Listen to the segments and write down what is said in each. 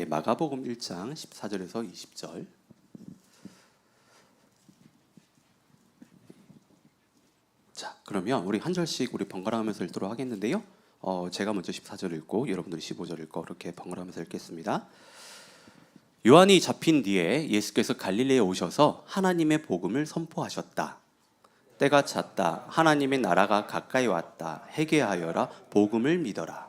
마가복음 1장 14절에서 20절. 자, 그러면 우리 한 절씩 우리 번갈아가면서 읽도록 하겠는데요. 제가 먼저 14절 읽고 여러분들이 15절 읽고 그렇게 번갈아가면서 읽겠습니다. 요한이 잡힌 뒤에 예수께서 갈릴리에 오셔서 하나님의 복음을 선포하셨다. 때가 찼다. 하나님의 나라가 가까이 왔다. 회개하여라. 복음을 믿어라.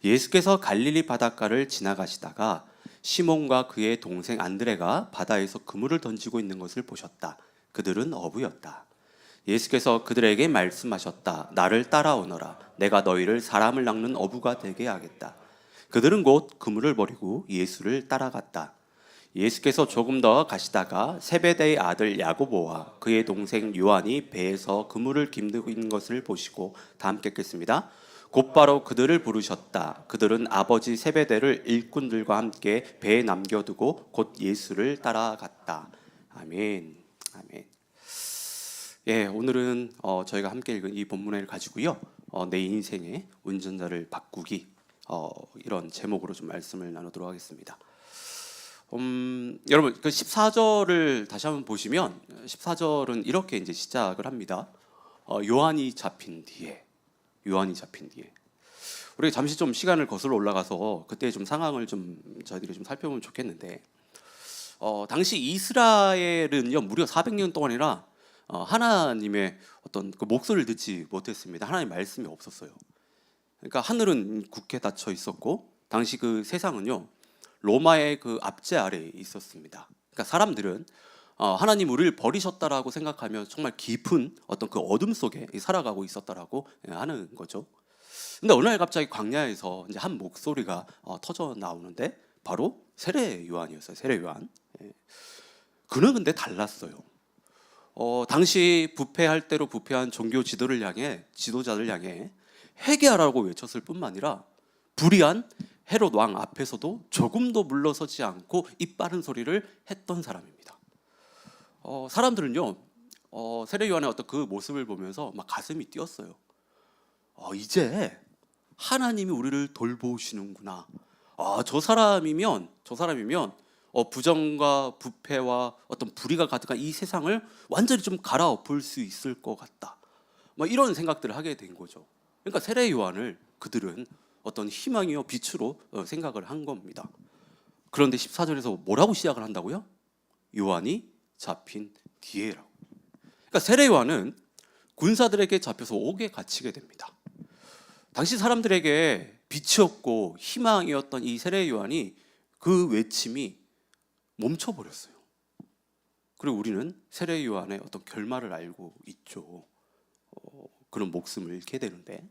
예수께서 갈릴리 바닷가를 지나가시다가 시몬과 그의 동생 안드레가 바다에서 그물을 던지고 있는 것을 보셨다. 그들은 어부였다. 예수께서 그들에게 말씀하셨다. 나를 따라오너라. 내가 너희를 사람을 낚는 어부가 되게 하겠다. 그들은 곧 그물을 버리고 예수를 따라갔다. 예수께서 조금 더 가시다가 세베대의 아들 야고보와 그의 동생 요한이 배에서 그물을 깁고 있는 것을 보시고 다 함께 읽겠습니다. 곧바로 그들을 부르셨다. 그들은 아버지 세베대를 일꾼들과 함께 배에 남겨두고 곧 예수를 따라갔다. 아멘. 아멘. 오늘은 저희가 함께 읽은 이 본문을 가지고요. 내 인생의 운전자를 바꾸기 이런 제목으로 좀 말씀을 나누도록 하겠습니다. 여러분 그 14절을 다시 한번 보시면 14절은 이렇게 이제 시작을 합니다. 요한이 잡힌 뒤에 우리가 잠시 좀 시간을 거슬러 올라가서 그때 좀 상황을 좀 저희들이 좀 살펴보면 좋겠는데 당시 이스라엘은요 무려 400년 동안이나 하나님의 어떤 그 목소리를 듣지 못했습니다. 하나님의 말씀이 없었어요. 그러니까 하늘은 굳게 닫혀 있었고 당시 그 세상은요 로마의 그 압제 아래에 있었습니다. 그러니까 사람들은 하나님 우리를 버리셨다라고 생각하며 정말 깊은 어떤 그 어둠 속에 살아가고 있었다라고 하는 거죠. 근데 어느 날 갑자기 광야에서 이제 한 목소리가 터져 나오는데 바로 세례 요한이었어요. 세례 요한. 그는 근데 달랐어요. 당시 부패할 대로 부패한 종교 지도자들 향해 회개하라고 외쳤을 뿐만 아니라 불의한 헤롯 왕 앞에서도 조금도 물러서지 않고 입 바른 소리를 했던 사람입니다. 사람들은요 세례 요한의 어떤 그 모습을 보면서 막 가슴이 뛰었어요. 이제 하나님이 우리를 돌보시는구나. 저 사람이면 부정과 부패와 어떤 불의가 가득한 이 세상을 완전히 좀 갈아엎을 수 있을 것 같다. 이런 생각들을 하게 된 거죠. 그러니까 세례 요한을 그들은 어떤 희망이요 빛으로 생각을 한 겁니다. 그런데 14절에서 뭐라고 시작을 한다고요? 요한이 잡힌 뒤에라고. 그러니까 세례 요한은 군사들에게 잡혀서 옥에 갇히게 됩니다. 당시 사람들에게 빛이었고 희망이었던 이 세례 요한이 그 외침이 멈춰버렸어요. 그리고 우리는 세례 요한의 어떤 결말을 알고 있죠. 그런 목숨을 잃게 되는데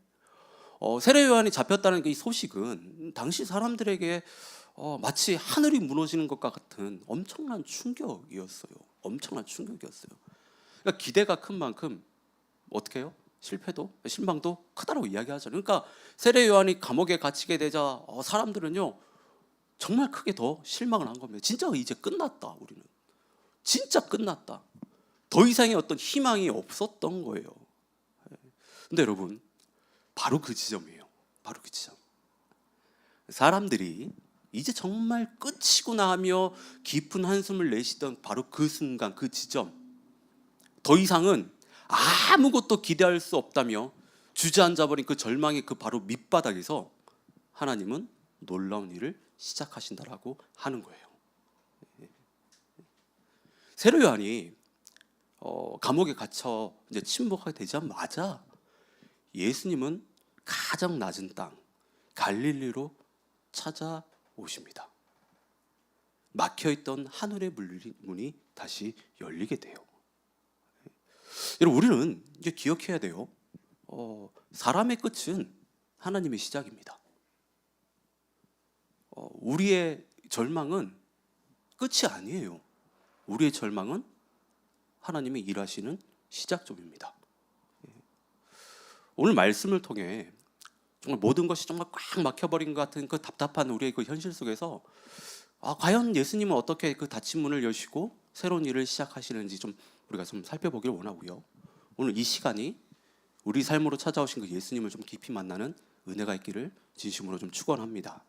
세례 요한이 잡혔다는 이 소식은 당시 사람들에게 마치 하늘이 무너지는 것과 같은 엄청난 충격이었어요. 그러니까 기대가 큰 만큼 어떻게 해요? 실망도 크다라고 이야기하죠. 그러니까 세례 요한이 감옥에 갇히게 되자 사람들은요 정말 크게 더 실망을 한 겁니다. 진짜 이제 끝났다. 우리는 진짜 끝났다. 더 이상의 어떤 희망이 없었던 거예요. 근데 여러분 바로 그 지점이에요. 바로 그 지점. 사람들이 이제 정말 끝이구나 하며 깊은 한숨을 내쉬던 바로 그 순간, 그 지점. 더 이상은 아무것도 기대할 수 없다며 주저앉아버린 그 절망의 그 바로 밑바닥에서 하나님은 놀라운 일을 시작하신다라고 하는 거예요. 세례 요한이 감옥에 갇혀 이제 침묵하게 되자마자 예수님은 가장 낮은 땅 갈릴리로 찾아오십니다. 막혀있던 하늘의 문이 다시 열리게 돼요. 여러분 우리는 이제 기억해야 돼요. 사람의 끝은 하나님의 시작입니다. 우리의 절망은 끝이 아니에요. 우리의 절망은 하나님의 일하시는 시작점입니다. 오늘 말씀을 통해 정말 모든 것이 정말 꽉 막혀버린 것 같은 그 답답한 우리의 그 현실 속에서 과연 예수님은 어떻게 그 닫힌 문을 여시고 새로운 일을 시작하시는지 좀 우리가 좀 살펴보기를 원하고요. 오늘 이 시간이 우리 삶으로 찾아오신 그 예수님을 좀 깊이 만나는 은혜가 있기를 진심으로 좀 축원합니다.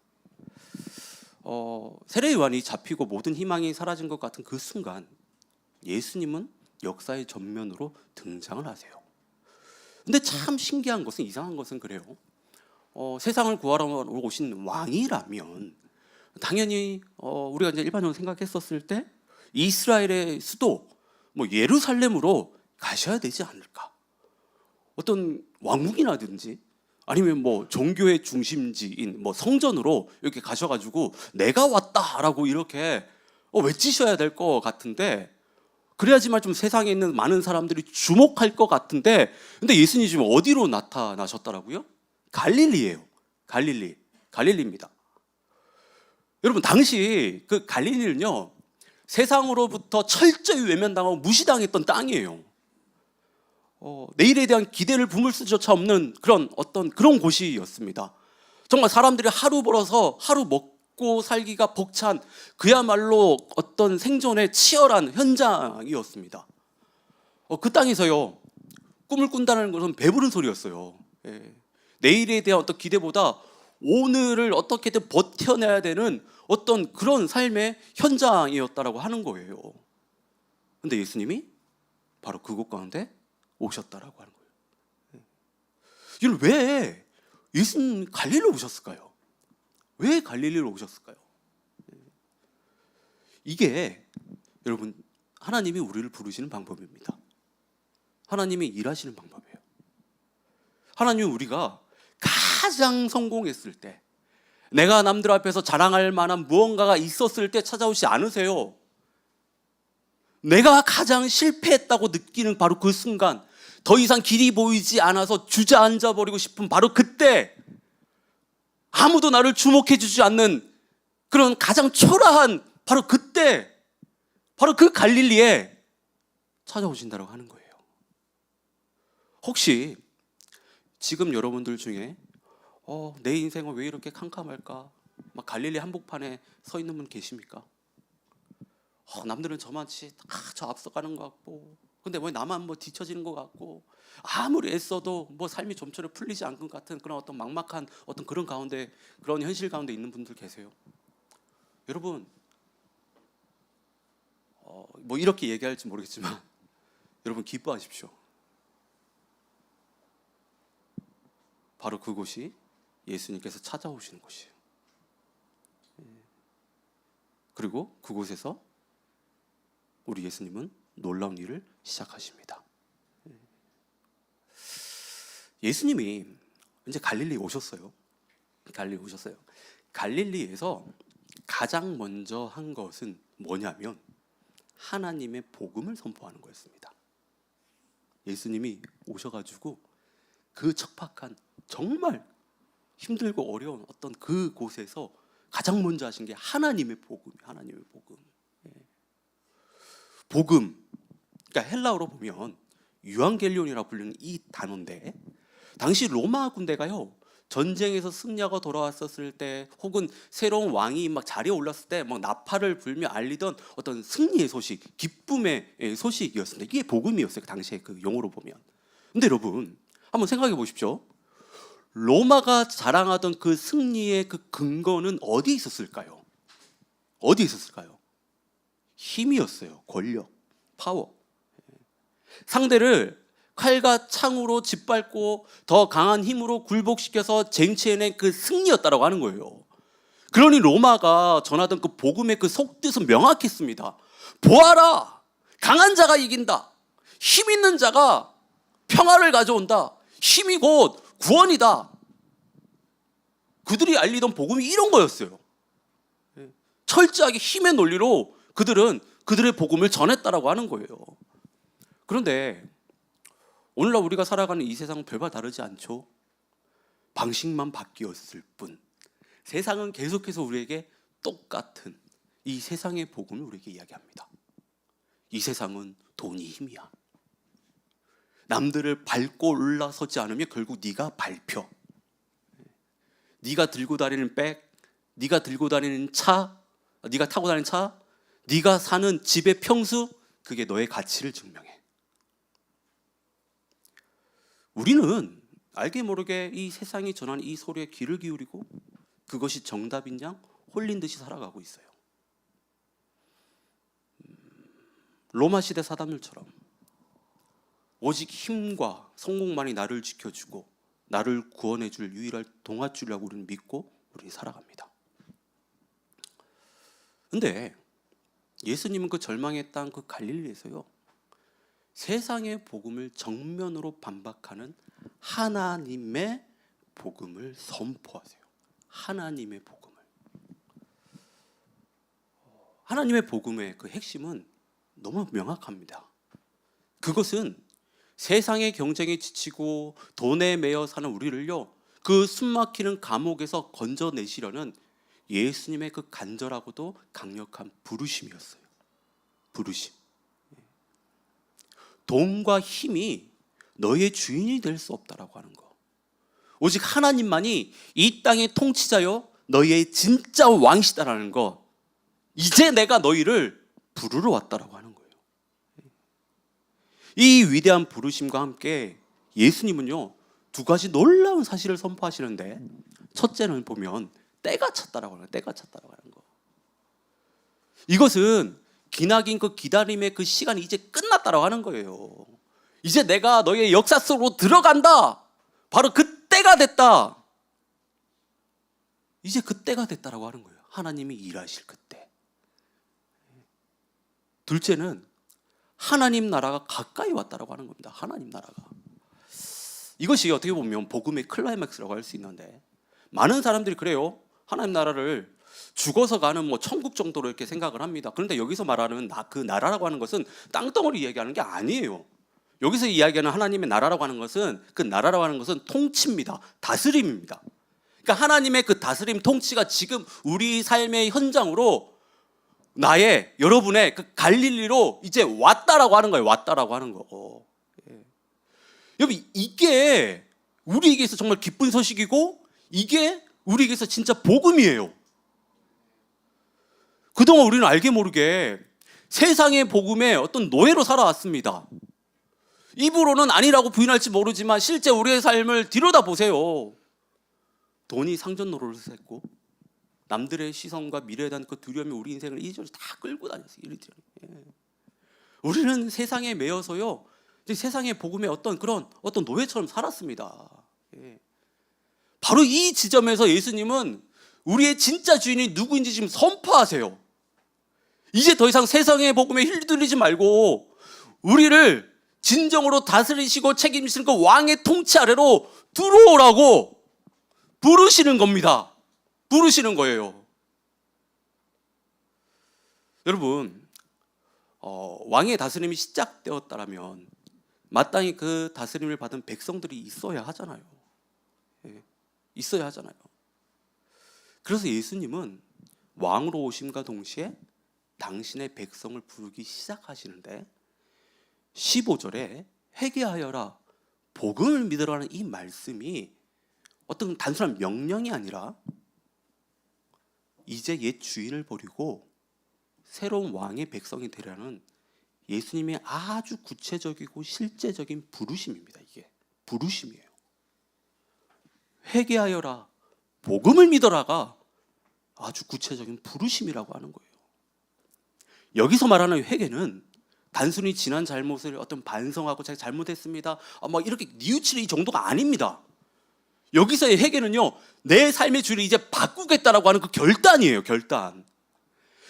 세례 요한이 잡히고 모든 희망이 사라진 것 같은 그 순간 예수님은 역사의 전면으로 등장을 하세요. 근데 참 신기한 것은, 이상한 것은 그래요. 세상을 구하러 오신 왕이라면 당연히 우리가 이제 일반적으로 생각했었을 때 이스라엘의 수도 뭐 예루살렘으로 가셔야 되지 않을까? 어떤 왕궁이라든지 아니면 뭐 종교의 중심지인 뭐 성전으로 이렇게 가셔가지고 내가 왔다라고 이렇게 외치셔야 될 것 같은데, 그래야지만 좀 세상에 있는 많은 사람들이 주목할 것 같은데, 근데 예수님이 지금 어디로 나타나셨더라고요? 갈릴리예요. 갈릴리입니다. 여러분, 당시 그 갈릴리는요, 세상으로부터 철저히 외면당하고 무시당했던 땅이에요. 내일에 대한 기대를 품을 수조차 없는 그런 곳이었습니다. 정말 사람들이 하루 벌어서 하루 먹고 살기가 벅찬, 그야말로 어떤 생존의 치열한 현장이었습니다. 그 땅에서요, 꿈을 꾼다는 것은 배부른 소리였어요. 내일에 대한 어떤 기대보다 오늘을 어떻게든 버텨내야 되는 어떤 그런 삶의 현장이었다라고 하는 거예요. 근데 예수님이 바로 그곳 가운데 오셨다라고 하는 거예요. 이걸 왜 예수님 갈릴리로 오셨을까요? 왜 갈릴리로 오셨을까요? 이게 여러분, 하나님이 우리를 부르시는 방법입니다. 하나님이 일하시는 방법이에요. 하나님은 우리가 가장 성공했을 때, 내가 남들 앞에서 자랑할 만한 무언가가 있었을 때 찾아오지 않으세요. 내가 가장 실패했다고 느끼는 바로 그 순간, 더 이상 길이 보이지 않아서 주저앉아 버리고 싶은 바로 그때, 아무도 나를 주목해 주지 않는 그런 가장 초라한 바로 그때, 바로 그 갈릴리에 찾아오신다고 하는 거예요. 혹시 지금 여러분들 중에 내 인생은 왜 이렇게 캄캄할까? 막 갈릴리 한복판에 서 있는 분 계십니까? 남들은 저만치 저 앞서가는 것 같고, 근데 왜 나만 뭐 뒤처지는 것 같고, 아무리 애써도 뭐 삶이 좀처럼 풀리지 않는 것 같은 그런 어떤 막막한 어떤 그런 가운데, 그런 현실 가운데 있는 분들 계세요. 여러분, 뭐 이렇게 얘기할지 모르겠지만 여러분 기뻐하십시오. 바로 그곳이 예수님께서 찾아오시는 곳이에요. 그리고 그곳에서 우리 예수님은 놀라운 일을 시작하십니다. 예수님이 이제 갈릴리 오셨어요. 갈릴리에서 가장 먼저 한 것은 뭐냐면 하나님의 복음을 선포하는 거였습니다. 예수님이 오셔가지고 그 척박한, 정말 힘들고 어려운 어떤 그 곳에서 가장 먼저 하신 게 하나님의 복음이에요. 하나님의 복음. 복음, 그러니까 헬라어로 보면 유앙겔리온이라고 불리는 이 단어인데, 당시 로마 군대가요, 전쟁에서 승리하고 돌아왔었을 때, 혹은 새로운 왕이 막 자리에 올랐을 때 막 나팔을 불며 알리던 어떤 승리의 소식, 기쁨의 소식이었습니다. 이게 복음이었어요, 그 당시에 그 용어로 보면. 근데 여러분, 한번 생각해 보십시오. 로마가 자랑하던 그 승리의 그 근거는 어디에 있었을까요? 힘이었어요. 권력, 파워. 상대를 칼과 창으로 짓밟고 더 강한 힘으로 굴복시켜서 쟁취해낸 그 승리였다라고 하는 거예요. 그러니 로마가 전하던 그 복음의 그 속뜻은 명확했습니다. 보아라, 강한 자가 이긴다. 힘 있는 자가 평화를 가져온다. 힘이 곧 구원이다. 그들이 알리던 복음이 이런 거였어요. 철저하게 힘의 논리로 그들은 그들의 복음을 전했다라고 하는 거예요. 그런데 오늘날 우리가 살아가는 이 세상은 별반 다르지 않죠. 방식만 바뀌었을 뿐 세상은 계속해서 우리에게 똑같은 이 세상의 복음을 우리에게 이야기합니다. 이 세상은 돈이 힘이야. 남들을 밟고 올라서지 않으면 결국 네가 밟혀. 네가 들고 다니는 백, 네가 들고 다니는 차, 네가 타고 다니는 차, 네가 사는 집의 평수, 그게 너의 가치를 증명해. 우리는 알게 모르게 이 세상이 전하는 이 소리에 귀를 기울이고 그것이 정답인 양 홀린 듯이 살아가고 있어요. 로마 시대 사람들처럼 오직 힘과 성공만이 나를 지켜주고 나를 구원해줄 유일한 동아줄이라고 우리는 믿고 우리는 살아갑니다. 근데 예수님은 그 절망의 땅 그 갈릴리에서요, 세상의 복음을 정면으로 반박하는 하나님의 복음을 선포하세요. 하나님의 복음을. 하나님의 복음의 그 핵심은 너무 명확합니다. 그것은 세상의 경쟁에 지치고 돈에 매여 사는 우리를요, 그 숨막히는 감옥에서 건져내시려는 예수님의 그 간절하고도 강력한 부르심이었어요. 부르심. 돈과 힘이 너의 주인이 될 수 없다라고 하는 거. 오직 하나님만이 이 땅의 통치자요 너희의 진짜 왕이시다라는 거. 이제 내가 너희를 부르러 왔다라고 하는 거예요. 이 위대한 부르심과 함께 예수님은요, 두 가지 놀라운 사실을 선포하시는데, 첫째는 보면 때가 찼다라고 하는 거예요. 때가 찼다라고 하는 거. 이것은 기나긴 그 기다림의 그 시간이 이제 끝났다라고 하는 거예요. 이제 내가 너의 역사 속으로 들어간다. 바로 그 때가 됐다. 이제 그 때가 됐다라고 하는 거예요. 하나님이 일하실 그때. 둘째는 하나님 나라가 가까이 왔다라고 하는 겁니다. 하나님 나라가. 이것이 어떻게 보면 복음의 클라이맥스라고 할 수 있는데, 많은 사람들이 그래요. 하나님 나라를 죽어서 가는 뭐 천국 정도로 이렇게 생각을 합니다. 그런데 여기서 말하는 그 나라라고 하는 것은 땅덩어리 이야기하는 게 아니에요. 여기서 이야기하는 하나님의 나라라고 하는 것은, 그 나라라고 하는 것은 통치입니다. 다스림입니다. 그러니까 하나님의 그 다스림 통치가 지금 우리 삶의 현장으로, 나의 여러분의 그 갈릴리로 이제 왔다라고 하는 거예요. 왔다라고 하는 거. 예. 여러분, 이게 우리에게서 정말 기쁜 소식이고, 이게 우리에게서 진짜 복음이에요. 그동안 우리는 알게 모르게 세상의 복음에 어떤 노예로 살아왔습니다. 입으로는 아니라고 부인할지 모르지만 실제 우리의 삶을 들여다 보세요. 돈이 상전 노릇을 했고, 남들의 시선과 미래에 대한 그 두려움이 우리 인생을 이리저리 다 끌고 다녔어요. 이리저리. 예. 우리는 세상에 매여서요, 세상의 복음의 어떤 노예처럼 살았습니다. 예. 바로 이 지점에서 예수님은 우리의 진짜 주인이 누구인지 지금 선포하세요. 이제 더 이상 세상의 복음에 휘둘리지 말고 우리를 진정으로 다스리시고 책임지시는 그 왕의 통치 아래로 들어오라고 부르시는 겁니다. 부르시는 거예요. 여러분, 왕의 다스림이 시작되었다면 마땅히 그 다스림을 받은 백성들이 있어야 하잖아요. 예, 있어야 하잖아요. 그래서 예수님은 왕으로 오심과 동시에 당신의 백성을 부르기 시작하시는데, 15절에 회개하여라, 복음을 믿으라는 이 말씀이 어떤 단순한 명령이 아니라 이제 옛 주인을 버리고 새로운 왕의 백성이 되려는 예수님의 아주 구체적이고 실제적인 부르심입니다. 이게 부르심이에요. 회개하여라, 복음을 믿어라가 아주 구체적인 부르심이라고 하는 거예요. 여기서 말하는 회개는 단순히 지난 잘못을 어떤 반성하고 제가 잘못했습니다, 뭐 이렇게 뉘우치는 이 정도가 아닙니다. 여기서의 회개는요, 내 삶의 주를 이제 바꾸겠다라고 하는 그 결단이에요. 결단.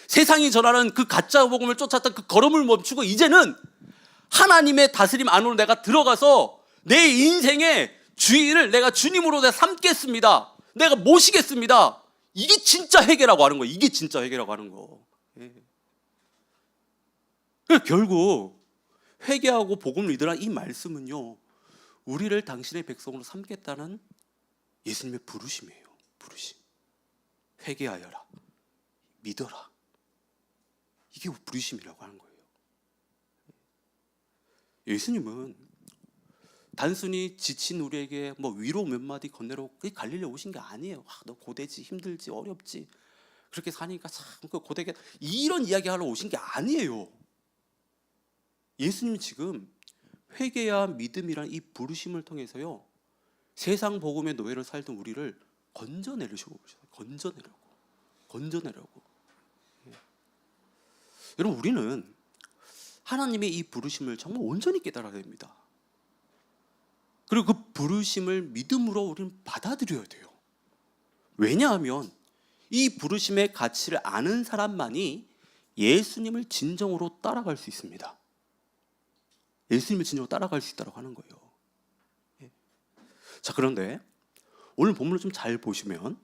세상이 전하는 그 가짜 복음을 쫓았던 그 걸음을 멈추고 이제는 하나님의 다스림 안으로 내가 들어가서 내 인생의 주인을 내가 주님으로 내가 삼겠습니다. 내가 모시겠습니다. 이게 진짜 회개라고 하는 거예요. 이게 진짜 회개라고 하는 거. 예. 결국 회개하고 복음을 믿으라 이 말씀은요, 우리를 당신의 백성으로 삼겠다는 예수님의 부르심이에요. 부르심. 회개하여라, 믿어라. 이게 부르심이라고 하는 거예요. 예수님은 단순히 지친 우리에게 뭐 위로 몇 마디 건네러 갈릴리 오신 게 아니에요. 너 고되지, 힘들지, 어렵지, 그렇게 사니까 참 고되게, 이런 이야기 하러 오신 게 아니에요. 예수님은 지금 회개와 믿음이라는 이 부르심을 통해서요, 세상 복음의 노예를 살던 우리를 건져내려고. 건져내려고. 건져내려고. 여러분, 우리는 하나님의 이 부르심을 정말 온전히 깨달아야 됩니다. 그리고 그 부르심을 믿음으로 우리는 받아들여야 돼요. 왜냐하면 이 부르심의 가치를 아는 사람만이 예수님을 진정으로 따라갈 수 있습니다. 예수님을 진정으로 따라갈 수 있다고 하는 거예요. 자, 그런데 오늘 본문을 좀 잘 보시면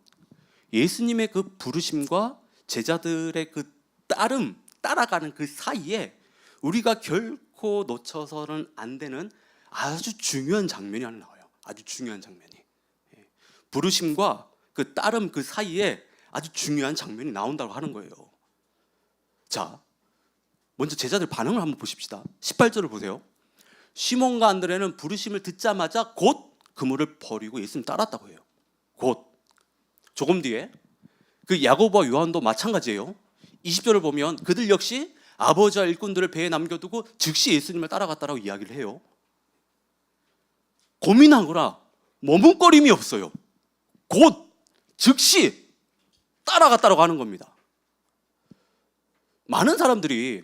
예수님의 그 부르심과 제자들의 그 따라가는 그 사이에 우리가 결코 놓쳐서는 안 되는 아주 중요한 장면이 하나 나와요. 아주 중요한 장면이. 부르심과 그 따름 그 사이에 아주 중요한 장면이 나온다고 하는 거예요. 자, 먼저 제자들 반응을 한번 보십시다. 18절을 보세요. 시몬과 안드레는 부르심을 듣자마자 곧 그물을 버리고 예수님 따랐다고 해요. 곧. 조금 뒤에 그 야고보와 요한도 마찬가지예요. 20절을 보면 그들 역시 아버지와 일꾼들을 배에 남겨두고 즉시 예수님을 따라갔다라고 이야기를 해요. 고민하거나 머뭇거림이 없어요. 곧 즉시 따라갔다라고 하는 겁니다. 많은 사람들이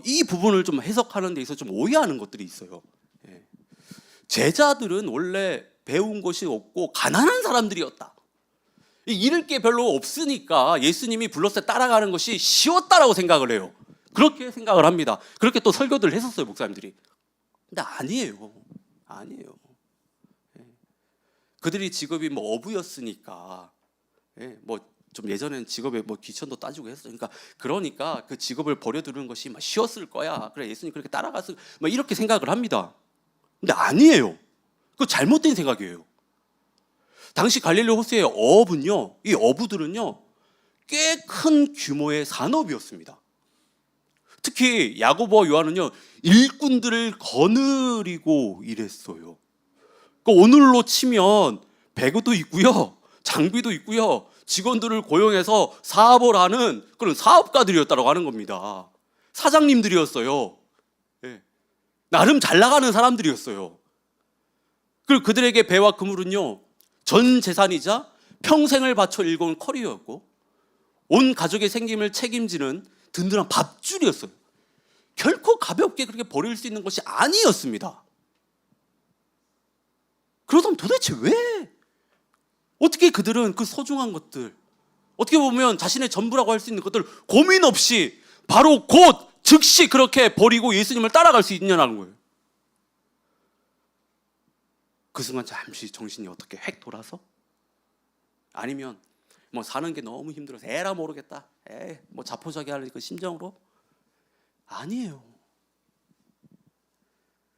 이 부분을 좀 해석하는 데 있어서 좀 오해하는 것들이 있어요. 제자들은 원래 배운 것이 없고 가난한 사람들이었다. 잃을 게 별로 없으니까 예수님이 불렀을 때 따라가는 것이 쉬웠다라고 생각을 해요. 그렇게 생각을 합니다. 그렇게 또 설교들을 했었어요, 목사님들이. 근데 아니에요. 그들이 직업이 뭐 어부였으니까, 뭐 좀 예전에는 직업에 뭐 귀천도 따지고 했어요. 그러니까 그 직업을 버려두는 것이 막 쉬웠을 거야. 그래, 예수님 그렇게 따라가서 막 이렇게 생각을 합니다. 근데 아니에요. 그거 잘못된 생각이에요. 당시 갈릴리 호수의 어업은요, 이 어부들은요, 꽤 큰 규모의 산업이었습니다. 특히 야고보와 요한은요, 일꾼들을 거느리고 일했어요. 오늘로 치면 배구도 있고요, 장비도 있고요, 직원들을 고용해서 사업을 하는 그런 사업가들이었다고 하는 겁니다. 사장님들이었어요. 나름 잘 나가는 사람들이었어요. 그리고 그들에게 배와 그물은요, 전 재산이자 평생을 바쳐 일궈온 커리어였고 온 가족의 생김을 책임지는 든든한 밥줄이었어요. 결코 가볍게 그렇게 버릴 수 있는 것이 아니었습니다. 그러다면 도대체 왜? 어떻게 그들은 그 소중한 것들, 어떻게 보면 자신의 전부라고 할 수 있는 것들 고민 없이 바로 곧 즉시 그렇게 버리고 예수님을 따라갈 수 있냐는 거예요. 그 순간 잠시 정신이 어떻게 획 돌아서? 아니면 뭐 사는 게 너무 힘들어서 에라 모르겠다, 뭐 자포자기할 그 심정으로? 아니에요.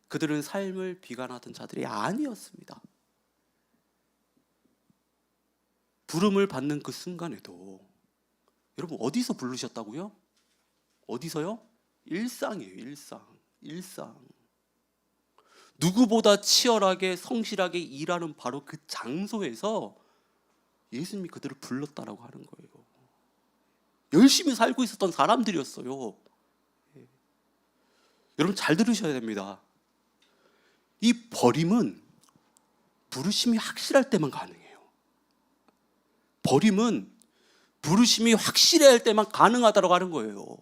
그들은 삶을 비관하던 자들이 아니었습니다. 부름을 받는 그 순간에도 여러분 어디서 부르셨다고요? 어디서요? 일상이에요. 일상. 누구보다 치열하게 성실하게 일하는 바로 그 장소에서 예수님이 그들을 불렀다라고 하는 거예요. 열심히 살고 있었던 사람들이었어요. 여러분 잘 들으셔야 됩니다. 이 버림은 부르심이 확실할 때만 가능해요. 버림은 부르심이 확실할 때만 가능하다고 하는 거예요.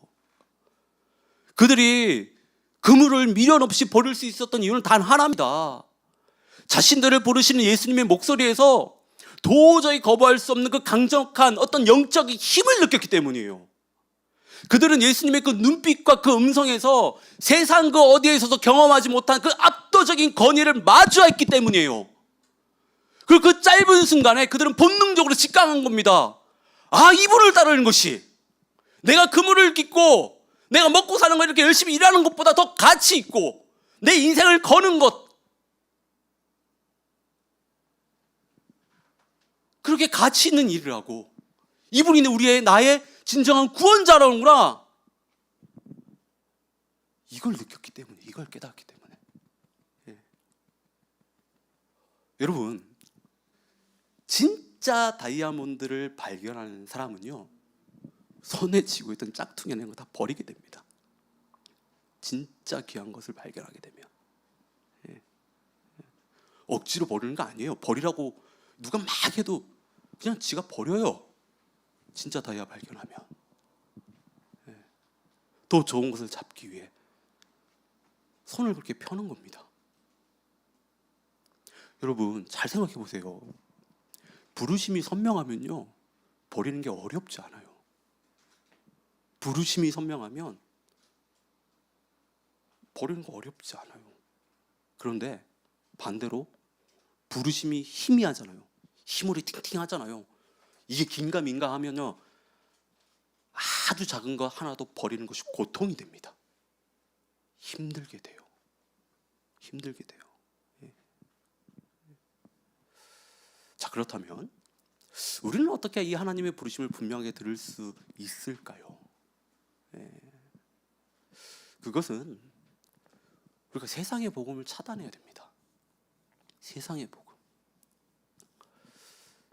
그들이 그물을 미련 없이 버릴 수 있었던 이유는 단 하나입니다. 자신들을 부르시는 예수님의 목소리에서 도저히 거부할 수 없는 그 강력한 어떤 영적인 힘을 느꼈기 때문이에요. 그들은 예수님의 그 눈빛과 그 음성에서 세상 그 어디에서도 경험하지 못한 그 압도적인 권위를 마주했기 때문이에요. 그리고 그 짧은 순간에 그들은 본능적으로 직감한 겁니다. 이분을 따르는 것이 내가 그물을 깃고 내가 먹고 사는 거 이렇게 열심히 일하는 것보다 더 가치 있고 내 인생을 거는 것, 그렇게 가치 있는 일을 하고 이분이 우리의 나의 진정한 구원자라는구나, 이걸 느꼈기 때문에, 이걸 깨닫기 때문에. 여러분, 진짜 다이아몬드를 발견하는 사람은요, 손에 쥐고 있던 짝퉁이 아닌 거 다 버리게 됩니다. 진짜 귀한 것을 발견하게 되면. 억지로 버리는 거 아니에요. 버리라고 누가 막 해도 그냥 지가 버려요. 진짜 다이아 발견하면 더 좋은 것을 잡기 위해 손을 그렇게 펴는 겁니다. 여러분 잘 생각해 보세요. 부르심이 선명하면요 버리는 게 어렵지 않아요. 부르심이 선명하면 버리는 거 어렵지 않아요. 그런데 반대로 부르심이 희미하잖아요. 희물이 팅팅하잖아요. 이게 긴가민가 하면요 아주 작은 거 하나도 버리는 것이 고통이 됩니다. 힘들게 돼요. 힘들게 돼요. 자, 그렇다면 우리는 어떻게 이 하나님의 부르심을 분명하게 들을 수 있을까요? 그것은 우리가 세상의 복음을 차단해야 됩니다. 세상의 복음.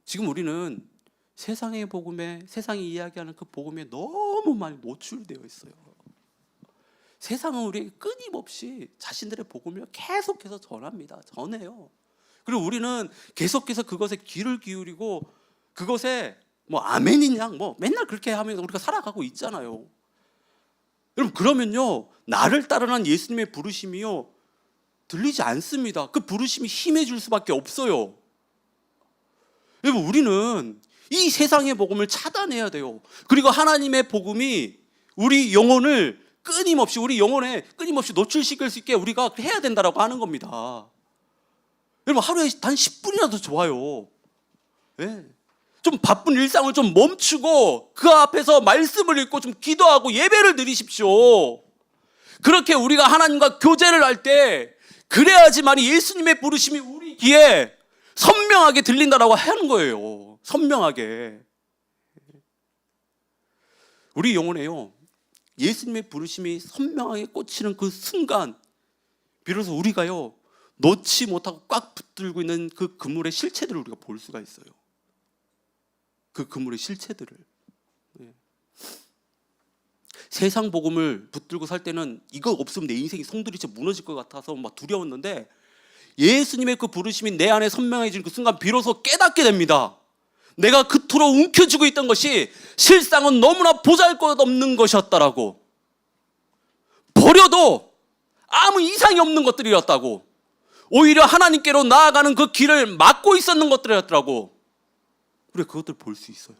지금 우리는 세상의 복음에, 세상이 이야기하는 그 복음에 너무 많이 노출되어 있어요. 세상은 우리에게 끊임없이 자신들의 복음을 계속해서 전합니다. 전해요. 그리고 우리는 계속해서 그것에 귀를 기울이고 그것에 뭐 아멘이냐 뭐 맨날 그렇게 하면서 우리가 살아가고 있잖아요. 여러분 그러면요 나를 따르는 예수님의 부르심이요 들리지 않습니다. 그 부르심이 힘해질 수밖에 없어요. 여러분 우리는 이 세상의 복음을 차단해야 돼요. 그리고 하나님의 복음이 우리 영혼을 끊임없이 우리 영혼에 끊임없이 노출시킬 수 있게 우리가 해야 된다라고 하는 겁니다. 여러분 하루에 단 10분이라도 좋아요. 네. 좀 바쁜 일상을 좀 멈추고 그 앞에서 말씀을 읽고 좀 기도하고 예배를 드리십시오. 그렇게 우리가 하나님과 교제를 할 때 그래야지만 예수님의 부르심이 우리 귀에 선명하게 들린다라고 하는 거예요. 선명하게. 우리 영혼에요 예수님의 부르심이 선명하게 꽂히는 그 순간 비로소 우리가요 놓지 못하고 꽉 붙들고 있는 그 그물의 실체들을 우리가 볼 수가 있어요. 그 그물의 실체들을. 세상 복음을 붙들고 살 때는 이거 없으면 내 인생이 송두리째 무너질 것 같아서 막 두려웠는데 예수님의 그 부르심이 내 안에 선명해진 그 순간 비로소 깨닫게 됩니다. 내가 그토록 움켜쥐고 있던 것이 실상은 너무나 보잘것없는 것이었다라고. 버려도 아무 이상이 없는 것들이었다고. 오히려 하나님께로 나아가는 그 길을 막고 있었는 것들이었더라고. 우리가 그것들을 볼 수 있어요.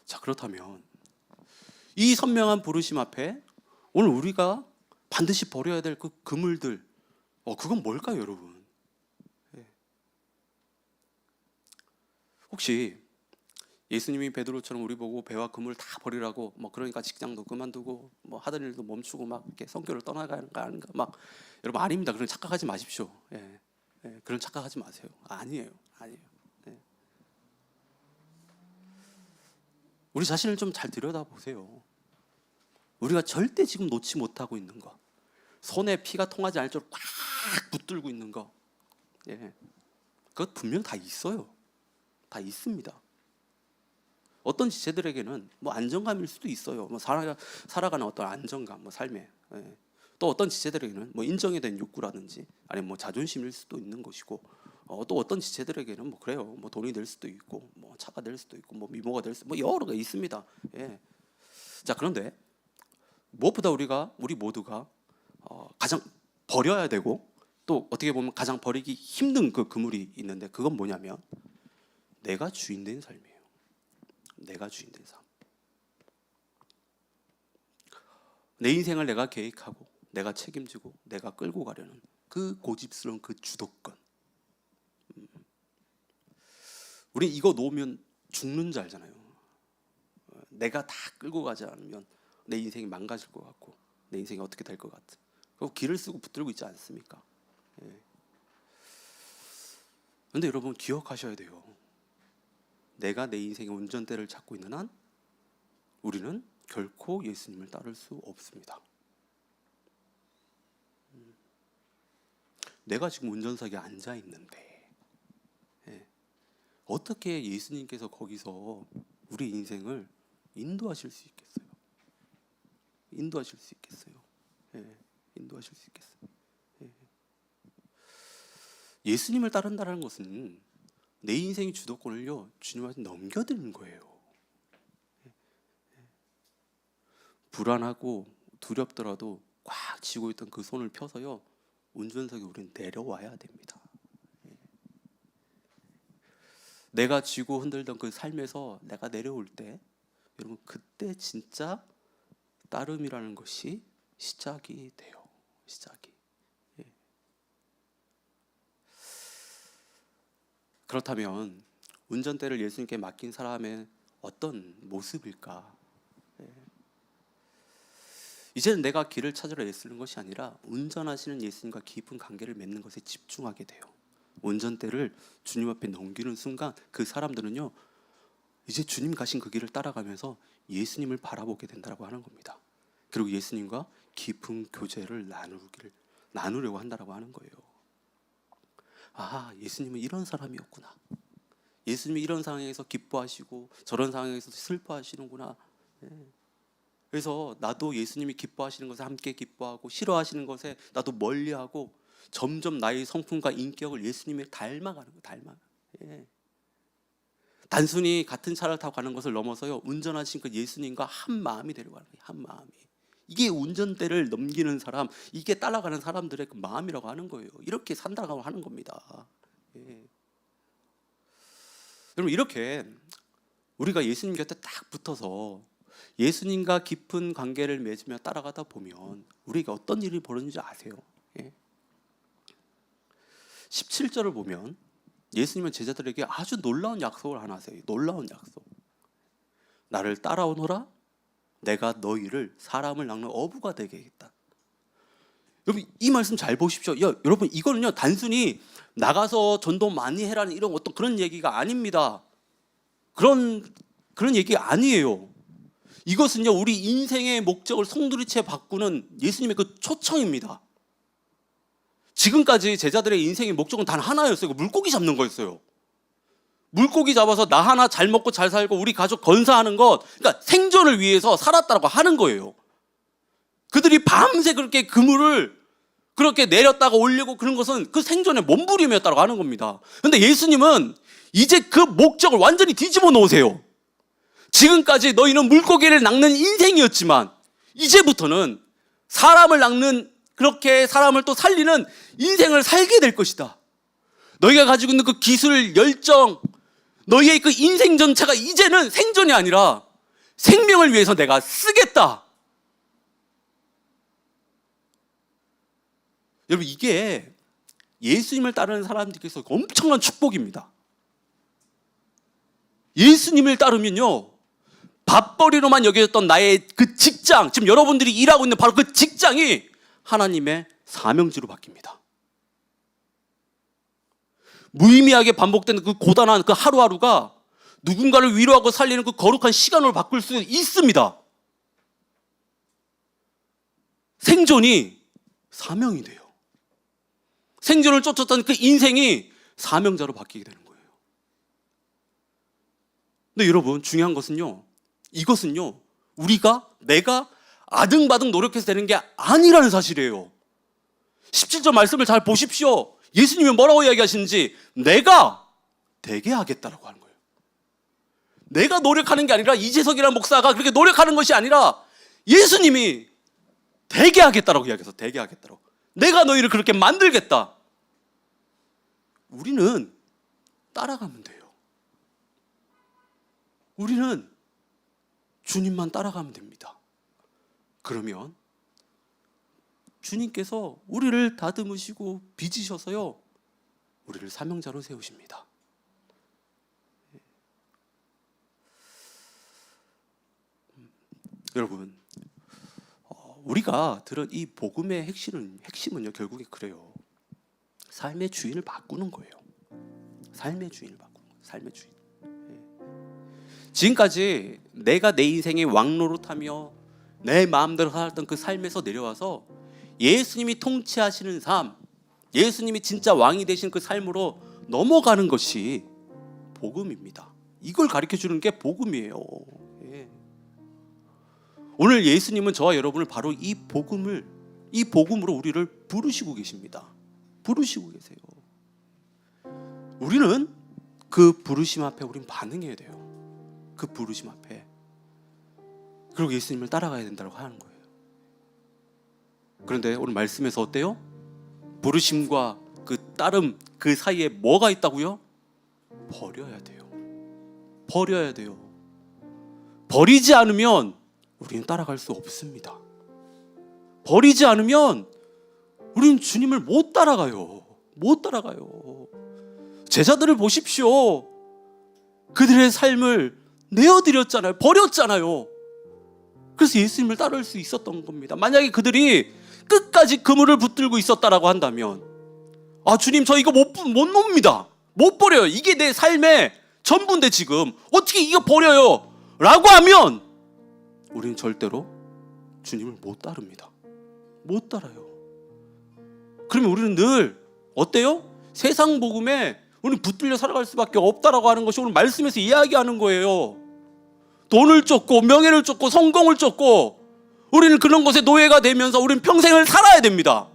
자, 그렇다면 이 선명한 부르심 앞에 오늘 우리가 반드시 버려야 될 그 그물들, 그건 뭘까요, 여러분? 혹시 예수님이 베드로처럼 우리 보고 배와 그물 다 버리라고 그러니까 직장도 그만두고 하던 일도 멈추고 막 이렇게 선교를 떠나가는 거 아닌가? 여러분 아닙니다. 그런 착각하지 마십시오. 그런 착각하지 마세요. 아니에요. 우리 자신을 좀 잘 들여다보세요. 우리가 절대 지금 놓지 못하고 있는 거, 손에 피가 통하지 않을 정도로 꽉 붙들고 있는 거, 그것 분명 다 있어요. 다 있습니다. 어떤 지체들에게는 안정감일 수도 있어요. 살아가는 어떤 안정감, 삶에. 또 어떤 지체들에게는 인정에 대한 욕구라든지 아니면 자존심일 수도 있는 것이고, 또 어떤 지체들에게는 그래요. 돈이 될 수도 있고, 차가 될 수도 있고, 미모가 될 수도 여러 가 있습니다. 자, 그런데 무엇보다 우리 모두가 가장 버려야 되고 또 어떻게 보면 가장 버리기 힘든 그 그물이 있는데 그건 뭐냐면 내가 주인된 삶이에요. 내가 주인된 삶. 내 인생을 내가 계획하고 내가 책임지고 내가 끌고 가려는 그 고집스러운 그 주도권. 우리 이거 놓으면 죽는 줄 알잖아요. 내가 다 끌고 가지 않으면 내 인생이 망가질 것 같고 내 인생이 어떻게 될 것 같아. 그리고 길을 쓰고 붙들고 있지 않습니까? 그런데 여러분 기억하셔야 돼요. 내가 내 인생의 운전대를 잡고 있는 한 우리는 결코 예수님을 따를 수 없습니다. 내가 지금 운전석에 앉아 있는데 어떻게 예수님께서 거기서 우리 인생을 인도하실 수 있겠어요? 인도하실 수 있겠어요? 인도하실 수 있겠어요? 예수님을 따른다는 것은 내 인생의 주도권을요 주님한테 넘겨드리는 거예요. 불안하고 두렵더라도 꽉 쥐고 있던 그 손을 펴서요 운전석에 우리는 내려와야 됩니다. 내가 쥐고 흔들던 그 삶에서 내가 내려올 때 여러분 그때 진짜 따름이라는 것이 시작이 돼요. 시작이. 그렇다면 운전대를 예수님께 맡긴 사람의 어떤 모습일까? 이제는 내가 길을 찾으러 애쓰는 것이 아니라 운전하시는 예수님과 깊은 관계를 맺는 것에 집중하게 돼요. 운전대를 주님 앞에 넘기는 순간 그 사람들은요 이제 주님 가신 그 길을 따라가면서 예수님을 바라보게 된다고 하는 겁니다. 그리고 예수님과 깊은 교제를 나누려고 한다고 하는 거예요. 아, 예수님은 이런 사람이었구나. 예수님이 이런 상황에서 기뻐하시고 저런 상황에서 슬퍼하시는구나. 그래서 나도 예수님이 기뻐하시는 것에 함께 기뻐하고 싫어하시는 것에 나도 멀리하고 점점 나의 성품과 인격을 예수님에 닮아가는 거예요. 단순히 같은 차를 타고 가는 것을 넘어서요 운전하신 그 예수님과 한 마음이 되려고 하는 거예요. 한 마음이. 이게 운전대를 넘기는 사람, 이게 따라가는 사람들의 그 마음이라고 하는 거예요. 이렇게 산다고 하는 겁니다. 여러분 이렇게 우리가 예수님 곁에 딱 붙어서 예수님과 깊은 관계를 맺으며 따라가다 보면 우리에게 어떤 일이 벌어지는지 아세요? 17절을 보면 예수님은 제자들에게 아주 놀라운 약속을 하나 하세요. 놀라운 약속. 나를 따라오너라. 내가 너희를 사람을 낚는 어부가 되게 하겠다. 여러분 이 말씀 잘 보십시오. 여러분 이거는요 단순히 나가서 전도 많이 해라는 이런 어떤 그런 얘기가 아닙니다. 그런 얘기가 아니에요. 이것은요 우리 인생의 목적을 송두리째 바꾸는 예수님의 그 초청입니다. 지금까지 제자들의 인생의 목적은 단 하나였어요. 물고기 잡는 거였어요. 물고기 잡아서 나 하나 잘 먹고 잘 살고 우리 가족 건사하는 것, 그러니까 생존을 위해서 살았다고 하는 거예요. 그들이 밤새 그렇게 그물을 그렇게 내렸다가 올리고 그런 것은 그 생존의 몸부림이었다고 하는 겁니다. 그런데 예수님은 이제 그 목적을 완전히 뒤집어 놓으세요. 지금까지 너희는 물고기를 낚는 인생이었지만 이제부터는 사람을 낚는, 그렇게 사람을 또 살리는 인생을 살게 될 것이다. 너희가 가지고 있는 그 기술, 열정, 너희의 그 인생 전체가 이제는 생존이 아니라 생명을 위해서 내가 쓰겠다. 여러분 이게 예수님을 따르는 사람들께서 엄청난 축복입니다. 예수님을 따르면요 밥벌이로만 여겨졌던 나의 그 직장, 지금 여러분들이 일하고 있는 바로 그 직장이 하나님의 사명지로 바뀝니다. 무의미하게 반복되는 그 고단한 그 하루하루가 누군가를 위로하고 살리는 그 거룩한 시간으로 바꿀 수 있습니다. 생존이 사명이 돼요. 생존을 쫓았던 그 인생이 사명자로 바뀌게 되는 거예요. 근데 여러분 중요한 것은요, 이것은요 내가 아등바등 노력해서 되는 게 아니라는 사실이에요. 17절 말씀을 잘 보십시오. 예수님이 뭐라고 이야기하시는지 내가 되게 하겠다라고 하는 거예요. 내가 노력하는 게 아니라 이재석이라는 목사가 그렇게 노력하는 것이 아니라 예수님이 되게 하겠다라고 이야기해서 되게 하겠다라고. 내가 너희를 그렇게 만들겠다. 우리는 따라가면 돼요. 우리는 주님만 따라가면 됩니다. 그러면 주님께서 우리를 다듬으시고 빚으셔서요 우리를 사명자로 세우십니다. 여러분 우리가 들은 이 복음의 핵심은요 결국에 그래요. 삶의 주인을 바꾸는 거예요. 삶의 주인을 바꾸는 거예요. 삶의 주인. 지금까지 내가 내 인생의 왕노릇하며 내 마음대로 살았던 그 삶에서 내려와서 예수님이 통치하시는 삶, 예수님이 진짜 왕이 되신 그 삶으로 넘어가는 것이 복음입니다. 이걸 가르쳐주는 게 복음이에요. 오늘 예수님은 저와 여러분을 바로 이 복음으로 우리를 부르시고 계십니다. 부르시고 계세요. 우리는 그 부르심 앞에 우린 반응해야 돼요. 그 부르심 앞에. 그리고 예수님을 따라가야 된다고 하는 거예요. 그런데 오늘 말씀에서 어때요? 부르심과 그 따름 그 사이에 뭐가 있다고요? 버려야 돼요. 버려야 돼요. 버리지 않으면 우리는 따라갈 수 없습니다. 버리지 않으면 우리는 주님을 못 따라가요. 못 따라가요. 제자들을 보십시오. 그들의 삶을 내어드렸잖아요. 버렸잖아요. 그래서 예수님을 따를 수 있었던 겁니다. 만약에 그들이 끝까지 그물을 붙들고 있었다라고 한다면, 아, 주님, 저 이거 못 놉니다. 못 버려요. 이게 내 삶의 전부인데 지금 어떻게 이거 버려요? 라고 하면 우리는 절대로 주님을 못 따릅니다. 못 따라요. 그러면 우리는 늘 어때요? 세상 복음에 우리는 붙들려 살아갈 수밖에 없다라고 하는 것이 오늘 말씀에서 이야기하는 거예요. 돈을 쫓고 명예를 쫓고 성공을 쫓고 우리는 그런 것에 노예가 되면서 우리는 평생을 살아야 됩니다.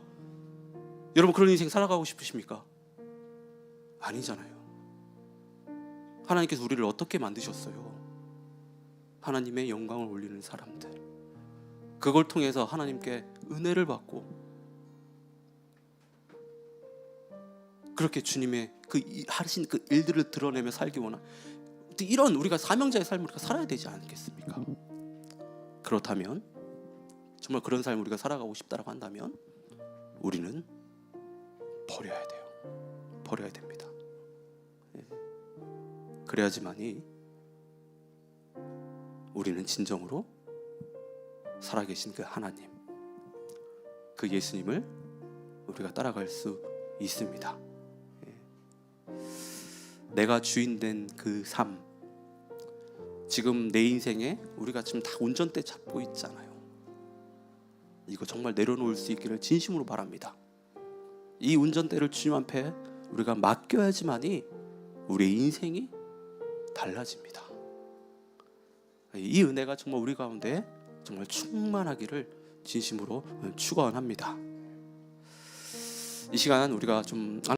여러분, 그런 인생 살아가고 싶으십니까? 아니잖아요. 하나님께서 우리를 어떻게 만드셨어요? 하나님의 영광을 올리는 사람들, 그걸 통해서 하나님께 은혜를 받고 그렇게 주님의 그 하신 그 일들을 드러내며 살기 원한 이런 우리가 사명자의 삶을 우리가 살아야 되지 않겠습니까? 그렇다면 정말 그런 삶을 우리가 살아가고 싶다라고 한다면 우리는 버려야 돼요. 버려야 됩니다. 그래야지만이 우리는 진정으로 살아계신 그 하나님, 그 예수님을 우리가 따라갈 수 있습니다. 내가 주인 된 그 삶, 지금 내 인생에 우리가 지금 다 운전대 잡고 있잖아요. 이거 정말 내려놓을 수 있기를 진심으로 바랍니다. 이 운전대를 주님 앞에 우리가 맡겨야지만이 우리의 인생이 달라집니다. 이 은혜가 정말 우리 가운데 정말 충만하기를 진심으로 축원합니다. 이 시간 우리가 좀